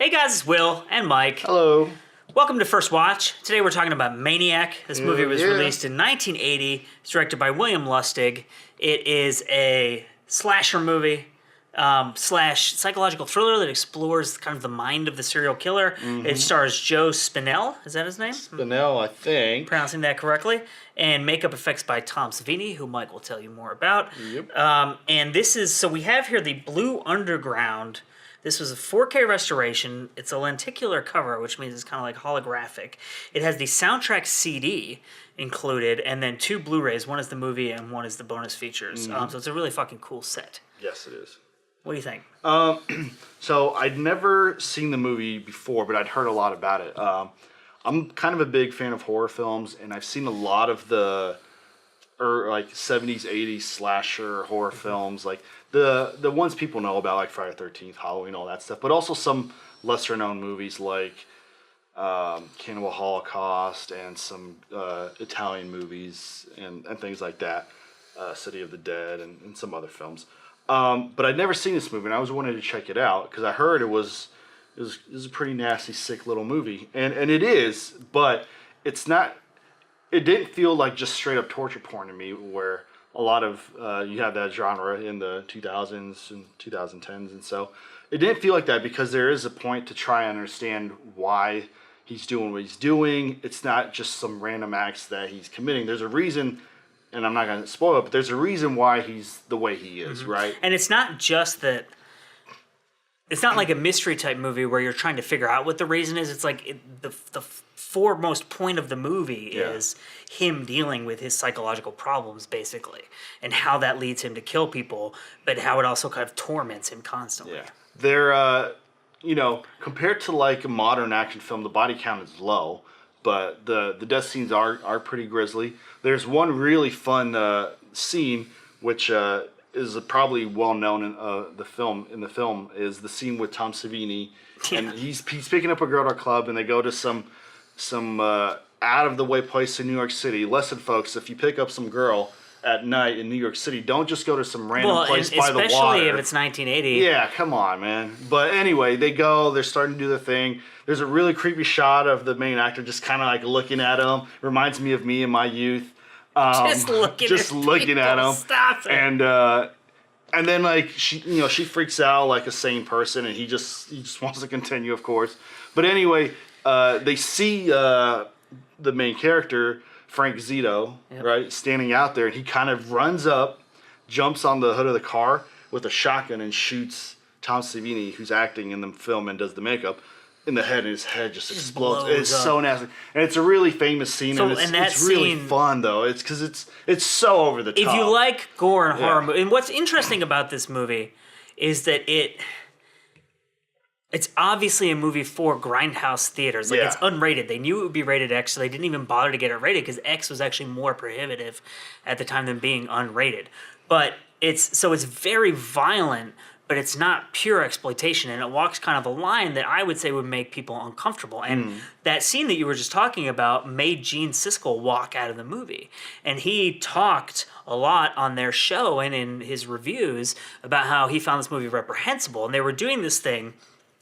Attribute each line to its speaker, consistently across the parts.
Speaker 1: Hey guys, it's Will and Mike.
Speaker 2: Hello.
Speaker 1: Welcome to First Watch. Today we're talking about Maniac. This movie was released in 1980. It's directed by William Lustig. It is a slasher movie slash psychological thriller that explores kind of the mind of the serial killer. It stars Joe Spinell. Is that his name?
Speaker 2: Spinell, I think.
Speaker 1: Pronouncing that correctly. And makeup effects by Tom Savini, who Mike will tell you more about.
Speaker 2: Yep.
Speaker 1: And this is, so we have here the Blue Underground. This was a 4K restoration. It's a lenticular cover, which means it's kind of like holographic. It has the soundtrack CD included, and then 2 Blu-rays. One is the movie, and one is the bonus features. So it's a really fucking cool set.
Speaker 2: Yes, it is.
Speaker 1: What do you think?
Speaker 2: So I'd never seen the movie before, but I'd heard a lot about it. I'm kind of a big fan of horror films, and I've seen a lot of the like 70s, 80s slasher horror films, like the ones people know about, like Friday the 13th, Halloween, all that stuff, but also some lesser known movies like Cannibal Holocaust and some Italian movies and things like that, City of the Dead and some other films. But I'd never seen this movie, and I was wanting to check it out because I heard it was a pretty nasty, sick little movie, and it is, but it's not. It didn't feel like just straight up torture porn to me, where a lot of you have that genre in the 2000s and 2010s, and so it didn't feel like that because there is a point to try and understand why he's doing what he's doing. It's not just some random acts that he's committing. There's a reason. And I'm not going to spoil it, but there's a reason why he's the way he is, right?
Speaker 1: And it's not just that. It's not like a mystery type movie where you're trying to figure out what the reason is. It's like the foremost point of the movie is him dealing with his psychological problems, basically, and how that leads him to kill people, but how it also kind of torments him constantly.
Speaker 2: Yeah, they're compared to like a modern action film, the body count is low. But the death scenes are pretty grisly. There's one really fun scene, which is probably well known in the film. In the film, is the scene with Tom Savini, and he's picking up a girl at a club, and they go to some out of the way place in New York City. Listen, folks, if you pick up some girl at night in New York City, don't just go to some random place by the water.
Speaker 1: Especially if it's 1980.
Speaker 2: Yeah, come on, man. But anyway, they're starting to do the thing. There's a really creepy shot of the main actor just kind of like looking at him. Reminds me of me in my youth.
Speaker 1: Just looking at him. Stop it.
Speaker 2: And then like she freaks out like a sane person, and he just wants to continue, of course. But anyway, they see the main character, Frank Zito, right, standing out there, and he kind of runs up, jumps on the hood of the car with a shotgun and shoots Tom Savini, who's acting in the film and does the makeup, in the head, and his head just explodes. It's so nasty, and it's a really famous scene, and it's really fun though. It's because it's so over the top.
Speaker 1: If you like gore and horror, and what's interesting about this movie is that it's obviously a movie for Grindhouse theaters. Like, it's unrated. They knew it would be rated X, so they didn't even bother to get it rated because X was actually more prohibitive at the time than being unrated. But it's very violent, but it's not pure exploitation, and it walks kind of a line that I would say would make people uncomfortable. And that scene that you were just talking about made Gene Siskel walk out of the movie. And he talked a lot on their show and in his reviews about how he found this movie reprehensible. And they were doing this thing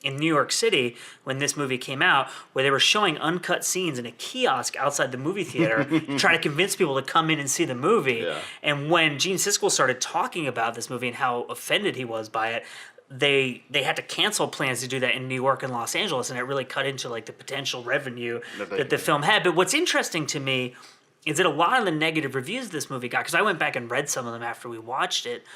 Speaker 1: in New York City when this movie came out, where they were showing uncut scenes in a kiosk outside the movie theater to try to convince people to come in and see the movie. Yeah. And when Gene Siskel started talking about this movie and how offended he was by it, they had to cancel plans to do that in New York and Los Angeles, and it really cut into like the potential revenue that the film had. But what's interesting to me is that a lot of the negative reviews this movie got, because I went back and read some of them after we watched it,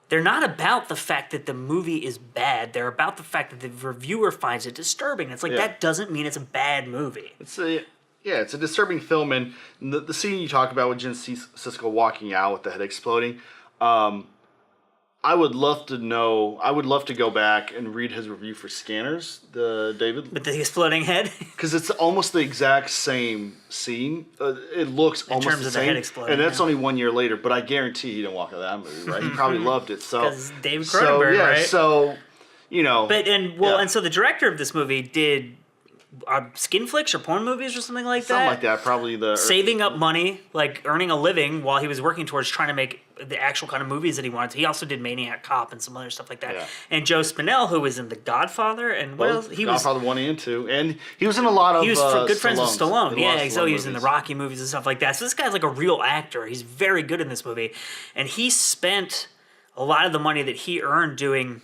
Speaker 1: they're not about the fact that the movie is bad. They're about the fact that the reviewer finds it disturbing. It's like, that doesn't mean it's a bad movie.
Speaker 2: It's a disturbing film, and the scene you talk about with Gene Siskel walking out with the head exploding, I would love to go back and read his review for Scanners, David.
Speaker 1: With the exploding head?
Speaker 2: Because it's almost the exact same scene. It looks almost the same. In terms of the head exploding. And that's only 1 year later, but I guarantee he didn't walk out of that movie, right? He probably loved it.
Speaker 1: Because David Cronenberg, right?
Speaker 2: So,
Speaker 1: And so the director of this movie did skin flicks or porn movies or something like that.
Speaker 2: Something like that, probably
Speaker 1: saving up money, like earning a living while he was working towards trying to make the actual kind of movies that he wanted. He also did Maniac Cop and some other stuff like that.
Speaker 2: Yeah.
Speaker 1: And Joe Spinell, who was in The Godfather and what else?
Speaker 2: Godfather 1 and 2, and he was in a lot of.
Speaker 1: He was good friends with Stallone. Yeah, so he was in the
Speaker 2: movies.
Speaker 1: Rocky movies and stuff like that. So this guy's like a real actor. He's very good in this movie, and he spent a lot of the money that he earned doing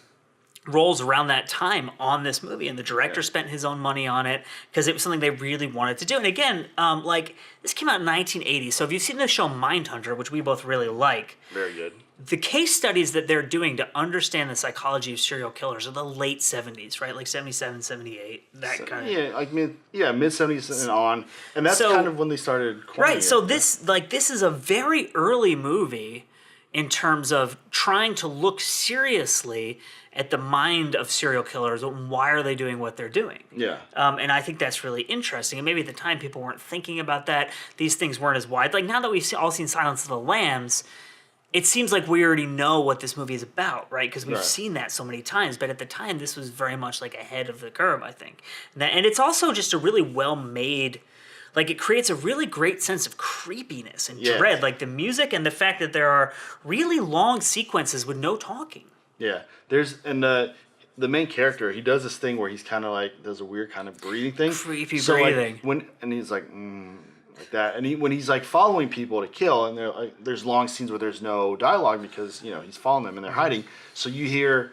Speaker 1: roles around that time on this movie, and the director spent his own money on it because it was something they really wanted to do. And again, like this came out in 1980, so if you've seen the show Mindhunter, which we both really like,
Speaker 2: very good.
Speaker 1: The case studies that they're doing to understand the psychology of serial killers are the late 70s, right? Like 77, 78, that kind of.
Speaker 2: Yeah, like mid 70s and on, and that's kind of when they started.
Speaker 1: Right. So this is a very early movie in terms of trying to look seriously at the mind of serial killers and why are they doing what they're doing.
Speaker 2: Yeah.
Speaker 1: And I think that's really interesting. And maybe at the time people weren't thinking about that. These things weren't as wide. Like now that we've all seen Silence of the Lambs, it seems like we already know what this movie is about, right? Because we've seen that so many times. But at the time, this was very much like ahead of the curve, I think. And it's also just a really well-made... Like, it creates a really great sense of creepiness and dread. Like, the music and the fact that there are really long sequences with no talking.
Speaker 2: Yeah. The main character, he does this thing where he's kind of like, does a weird kind of breathing thing.
Speaker 1: Creepy breathing.
Speaker 2: Like, and he's like, like that. And when he's like following people to kill, and there's long scenes where there's no dialogue because, he's following them and they're hiding. So you hear...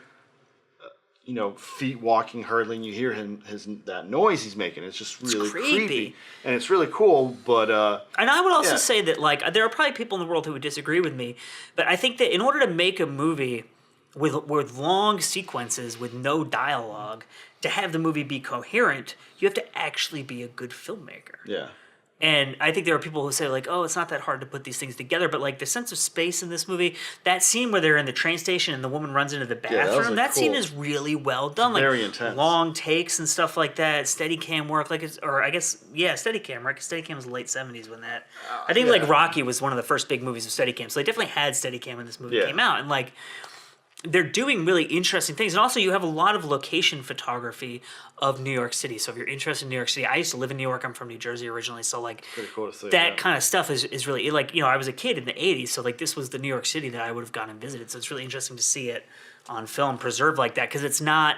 Speaker 2: feet walking, hurtling. You hear that noise he's making. It's just really creepy, and it's really cool. But
Speaker 1: and I would also say that like there are probably people in the world who would disagree with me, but I think that in order to make a movie with long sequences with no dialogue, to have the movie be coherent, you have to actually be a good filmmaker.
Speaker 2: Yeah.
Speaker 1: And I think there are people who say, like, oh, it's not that hard to put these things together. But, like, the sense of space in this movie, that scene where they're in the train station and the woman runs into the bathroom, that scene is really well done. Like,
Speaker 2: very intense.
Speaker 1: Long takes and stuff like that, Steadicam work. Steadicam, right? Because Steadicam was the late 70s when that... I think, like, Rocky was one of the first big movies of Steadicam. So they definitely had Steadicam when this movie came out. And, like... They're doing really interesting things. And also you have a lot of location photography of New York City. So if you're interested in New York City, I used to live in New York. I'm from New Jersey originally. So like
Speaker 2: cool to see,
Speaker 1: that kind of stuff is really like, I was a kid in the 80s. So like this was the New York City that I would have gone and visited. So it's really interesting to see it on film preserved like that. Cause it's not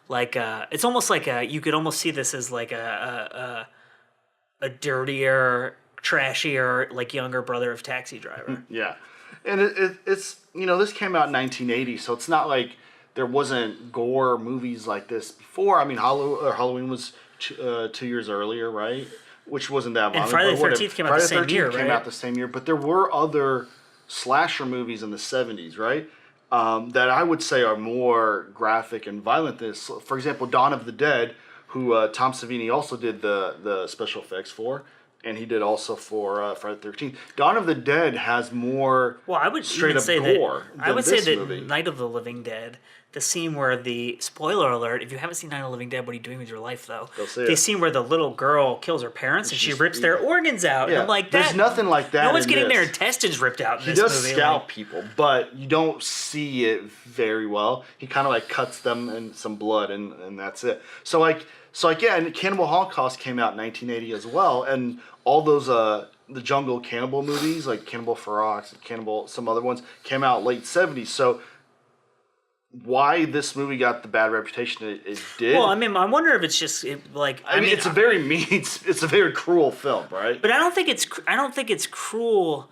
Speaker 1: like, it's almost like you could almost see this as like a dirtier, trashier, like younger brother of Taxi Driver.
Speaker 2: Yeah. And it's this came out in 1980, so it's not like there wasn't gore movies like this before. I mean, Halloween was 2 years earlier, right? Which wasn't that long.
Speaker 1: And Friday the 13th came out the same year, right?
Speaker 2: Came out the same year, but there were other slasher movies in the 70s, right? That I would say are more graphic and violent than this. For example, Dawn of the Dead, who Tom Savini also did the special effects for. And he did also for Friday the 13th. Dawn of the Dead has more straight up gore than
Speaker 1: I would say that
Speaker 2: movie.
Speaker 1: Night of the Living Dead, the scene where the spoiler alert, if you haven't seen Night of the Living Dead, what are you doing with your life though? The scene where the little girl kills her parents and she rips their organs out.
Speaker 2: Yeah.
Speaker 1: And I'm like,
Speaker 2: there's nothing like that.
Speaker 1: No one's getting their intestines ripped out in this movie.
Speaker 2: He does scalp people, but you don't see it very well. He kind of like cuts them and some blood and that's it. So and Cannibal Holocaust came out in 1980 as well, and all those the jungle cannibal movies like Cannibal Ferox, Cannibal, some other ones came out late 70s. So why this movie got the bad reputation it did?
Speaker 1: Well, I mean, I wonder if it's just
Speaker 2: it's a very mean, it's a very cruel film, right?
Speaker 1: But I don't think it's cruel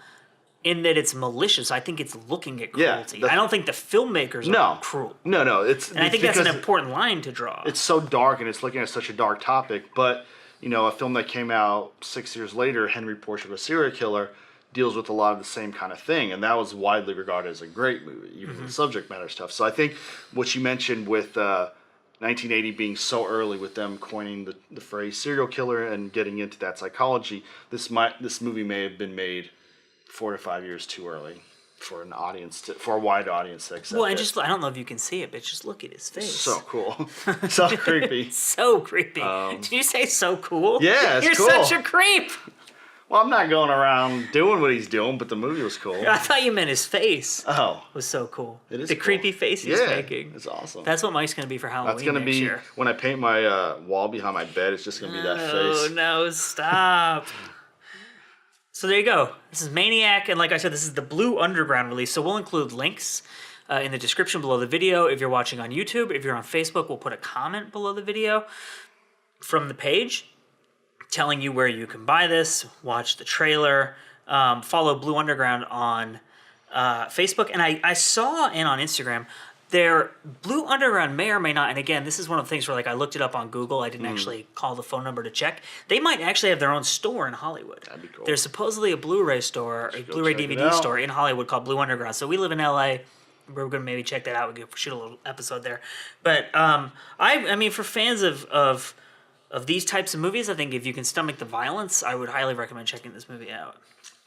Speaker 1: in that it's malicious. I think it's looking at cruelty. I don't think the filmmakers are cruel.
Speaker 2: No.
Speaker 1: And I think that's an important line to draw.
Speaker 2: It's so dark and it's looking at such a dark topic. But, a film that came out 6 years later, Henry Portrait of a Serial Killer, deals with a lot of the same kind of thing. And that was widely regarded as a great movie, even the subject matter stuff. So I think what you mentioned with 1980 being so early with them coining the phrase serial killer and getting into that psychology, this movie may have been made 4 to 5 years too early for a wide audience to accept.
Speaker 1: Well, I don't know if you can see it, but just look at his face.
Speaker 2: So cool, so creepy,
Speaker 1: so creepy. Did you say so cool?
Speaker 2: Yeah, it's
Speaker 1: You're
Speaker 2: cool.
Speaker 1: such a creep.
Speaker 2: Well, I'm not going around doing what he's doing, but the movie was cool.
Speaker 1: I thought you meant his face.
Speaker 2: Oh.
Speaker 1: Was so cool.
Speaker 2: It is
Speaker 1: the
Speaker 2: cool.
Speaker 1: creepy face he's making.
Speaker 2: It's awesome.
Speaker 1: That's what Mike's going to be for Halloween.
Speaker 2: That's going to be
Speaker 1: year.
Speaker 2: when I paint my wall behind my bed. It's just going to be that face.
Speaker 1: Oh no! Stop. So there you go. This is Maniac, and like I said, this is the Blue Underground release. So we'll include links in the description below the video. If you're watching on YouTube, if you're on Facebook, we'll put a comment below the video from the page telling you where you can buy this, watch the trailer, follow Blue Underground on Facebook. And I saw and on Instagram, their Blue Underground may or may not, and again, this is one of the things where like I looked it up on Google, I didn't actually call the phone number to check. They might actually have their own store in Hollywood.
Speaker 2: That'd be cool.
Speaker 1: There's supposedly a Blu-ray store, a Blu-ray
Speaker 2: check it
Speaker 1: DVD
Speaker 2: out.
Speaker 1: store in Hollywood called Blue Underground. So we live in LA. We're going to maybe check that out. We could shoot a little episode there. But I mean, for fans of these types of movies, I think if you can stomach the violence, I would highly recommend checking this movie out.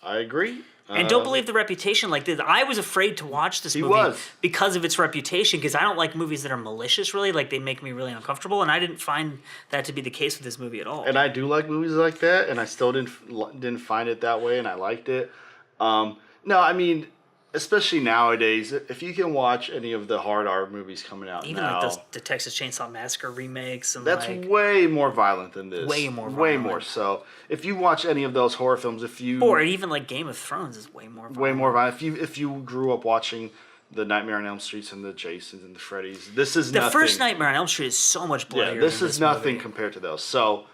Speaker 2: I agree.
Speaker 1: And don't believe the reputation. Like I was afraid to watch this movie because of its reputation. Because I don't like movies that are malicious. Really, like they make me really uncomfortable. And I didn't find that to be the case with this movie at all.
Speaker 2: And I do like movies like that, and I still didn't find it that way, and I liked it. No, I mean, especially nowadays, if you can watch any of the hard R movies coming out
Speaker 1: Even
Speaker 2: now,
Speaker 1: like the Texas Chainsaw Massacre remakes, and
Speaker 2: that's
Speaker 1: like,
Speaker 2: way more violent than this.
Speaker 1: Way more
Speaker 2: Way
Speaker 1: violent.
Speaker 2: more. So if you watch any of those horror films,
Speaker 1: or even like Game of Thrones is way more violent.
Speaker 2: way more violent. If you grew up watching the Nightmare on Elm Streets and the Jasons and the Freddys, this is
Speaker 1: The
Speaker 2: nothing.
Speaker 1: first Nightmare on Elm Street is so much bloodier.
Speaker 2: Yeah, this
Speaker 1: than
Speaker 2: is nothing
Speaker 1: movie.
Speaker 2: compared to those. So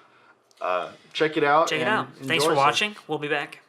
Speaker 2: check it out.
Speaker 1: Check it out.
Speaker 2: and
Speaker 1: Thanks
Speaker 2: enjoy
Speaker 1: for
Speaker 2: yourself.
Speaker 1: watching. We'll be back.